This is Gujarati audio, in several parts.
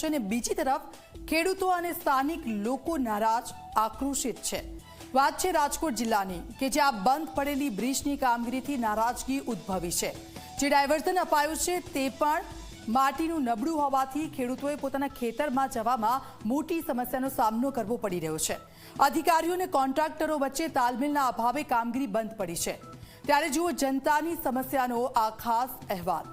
છે અને બીજી તરફ ખેડૂતો અને સ્થાનિક લોકો નારાજ આક્રોશિત છે। વાત છે રાજકોટ જિલ્લાની કે જ્યાં બંધ પડેલી બ્રિજની કામગીરીથી નારાજગી ઉદ્ભવી છે। જે ડાયવર્ઝન અપાયું છે તે પણ માટીનું નબળું હોવાથી ખેડૂતોએ પોતાના ખેતરમાં જવામાં મોટી સમસ્યાનો સામનો કરવો પડી રહ્યો છે। અધિકારીઓ અને કોન્ટ્રાક્ટરો વચ્ચે તાલમેલના અભાવે કામગીરી બંધ પડી છે। ત્યારે જુઓ જનતાની સમસ્યાનો આ ખાસ અહેવાલ।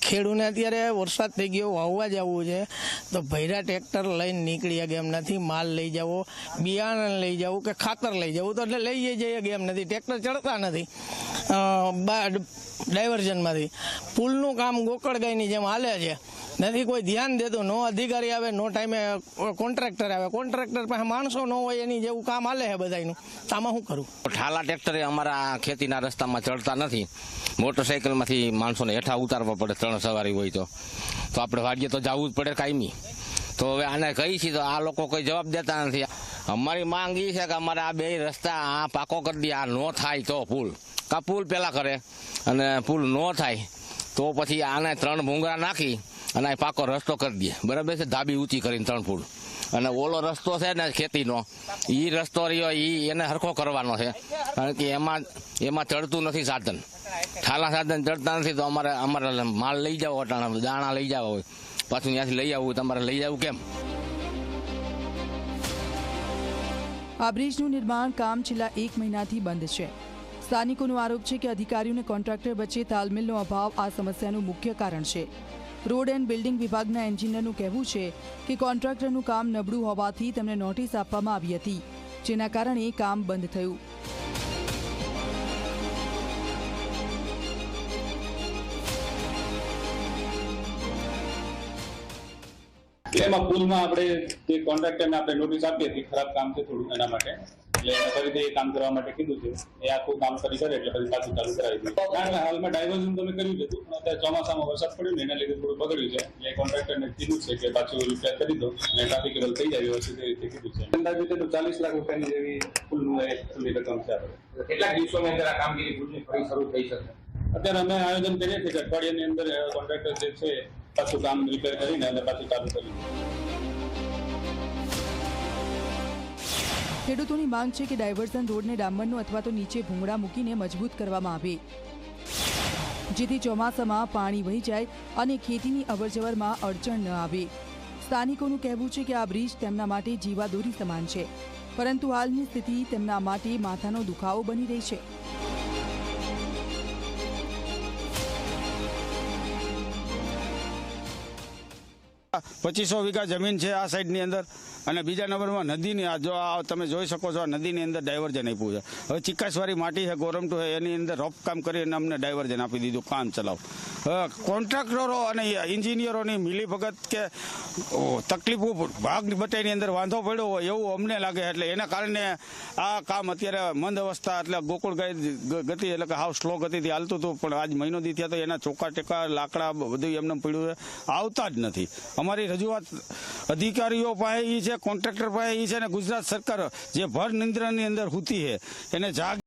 ખેડૂને અત્યારે વરસાદ થઈ ગયો, વાવવા જવું છે તો ભૈરા ટ્રેક્ટર લઈને નીકળી ગયા એમ નથી। માલ લઈ જવો, બિયારણ લઈ જવું કે ખાતર લઈ જવું તો એટલે લઈ જઈએ ગયા એમ નથી। ટ્રેક્ટર ચડતા નથી ડાયવર્ઝનમાંથી। પુલનું કામ ગોકળગાયની જેમ હાલે છે, નથી કોઈ ધ્યાન દેતું। નો અધિકારી આવે, નો ટાઈમે કોન્ટ્રાક્ટર આવે, કોન્ટ્રાક્ટર પાસે માણસો ન હોય એની જેવું કામ હાલે છે બધાનું। આમાં શું કરું? ઠાલા ટ્રેક્ટરે અમારા ખેતીના રસ્તામાં ચડતા નથી। મોટરસાઇકલમાંથી માણસોને હેઠા ઉતારવા પડે, 3 સવારી હોય તો આપણે વાડીએ તો જવું જ પડે કાયમી। તો હવે આને કહી છીએ તો આ લોકો કોઈ જવાબ દેતા નથી। અમારી માંગ એ છે કે અમારે આ 2 રસ્તા આ પાકો કરી દે। આ ન થાય તો પુલ પેલા કરે, અને પુલ ન થાય તો પછી આને 3 ભૂંગળા નાખી અને આ પાકો રસ્તો કરી દે, બરાબર છે? ધાબી ઊંચી કરીને 3 ફૂટ। અને ઓલો રસ્તો છે ને ખેતીનો, એ રસ્તો રહ્યો એને હરખો કરવાનો છે, કારણ કે એમાં ચડતું નથી સાધન। ઠાલા સાધન ચડતા નથી તો અમારે માલ લઈ જાવ, દાણા લઈ જવા હોય, પાછું ત્યાંથી લઈ આવવું, તમારે લઈ જવું કેમ? આ બ્રિજનું નિર્માણ કામ છેલ્લા 1 મહિનાથી બંધ છે। સ્થાનિકોનો આરોપ છે કે અધિકારીઓ અને કોન્ટ્રાક્ટર વચ્ચે તાલમેલનો અભાવ આ સમસ્યાનું મુખ્ય કારણ છે। રોડ એન્ડ બિલ્ડિંગ વિભાગના એન્જિનિયરનું કહેવું છે કે કોન્ટ્રાક્ટરનું કામ નબળું હોવાથી તેમને નોટિસ આપવામાં આવી હતી, જેના કારણે કામ બંધ થયું। એમાં પુલમાં આપણે જે કોન્ટ્રાક્ટરને આપણે નોટિસ આપી હતી, ખરાબ કામ છે થોડું એના માટે, એટલે ફરીથી એ કામ કરવા માટે કીધું છે। એ આખું કામ કરી કરે એટલે પછી પાછું ચાલુ કરાવી દીધું। કારણ કે હાલમાં ડાયવર્ઝન તમે કર્યું હતું, અત્યારે ચોમાસામાં વરસાદ પડ્યો ને એના લીધે થોડું બગડ્યું છે, એટલે કોન્ટ્રાક્ટરને કીધું છે કે પાછું રિપેર કરી દો અને ટ્રાફિક રોલ થઈ જાય વ્યવસ્થિત એ રીતે કીધું છે। અંદાજિત 40 લાખ રૂપિયાની જેવી પુલનું પુલની રકમ છે। કેટલાક દિવસોની અંદર આ કામગીરી પુલની ફરી શરૂ થઈ શકે? અત્યારે અમે આયોજન કરીએ છીએ કે અઠવાડિયાની અંદર કોન્ટ્રાક્ટર જે છે પાછું કામ રિપેર કરીને અને પાછું ચાલુ કરી। ખેડૂતોની માંગ છે કે ડાયવર્ઝન રોડને ડામરનો અથવા તો નીચે ભૂંગળા મૂકીને મજબૂત કરવામાં આવે, જેથી ચોમાસામાં પાણી વહી જાય અને ખેતીની અવરજવરમાં અડચણ ન આવે। સ્થાનિકોનું કહેવું છે કે આ બ્રિજ તેમના માટે જીવાદોરી સમાન છે, પરંતુ હાલની સ્થિતિ તેમના માટે માથાનો દુખાવો બની રહી છે। પચીસો વીઘા જમીન છે આ સાઈડની અંદર, અને બીજા નંબરમાં નદીની જો આ તમે જોઈ શકો છો, નદીની અંદર ડાયવર્ઝન આપ્યું છે। હવે ચિકાસવાળી માટી છે, ગોરમટુ છે, એની અંદર રોપ કામ કરીને અમને ડાયવર્ઝન આપી દીધું, કામ ચલાવ। કોન્ટ્રાક્ટરો અને એન્જિનિયરોની મિલીભગત કે તકલીફો ભાગ બટાઈની અંદર વાંધો પડ્યો હોય એવું અમને લાગે, એટલે એના કારણે આ કામ અત્યારે મંદ અવસ્થા, એટલે ગોકળગાય ગતિ, એટલે કે હાવ સ્લો ગતિથી હાલતું હતું, પણ આજ મહિનો દી થયા તો એના ચોકા ટેકા લાકડા બધું એમને પડ્યું છે, આવતા જ નથી। અમારી રજૂઆત અધિકારીઓ પાસે એ છે, કોન્ટ્રાક્ટર પાસે એ છે, અને ગુજરાત સરકાર જે ભર નિંદ્રાની અંદર સૂતી છે એને જાગ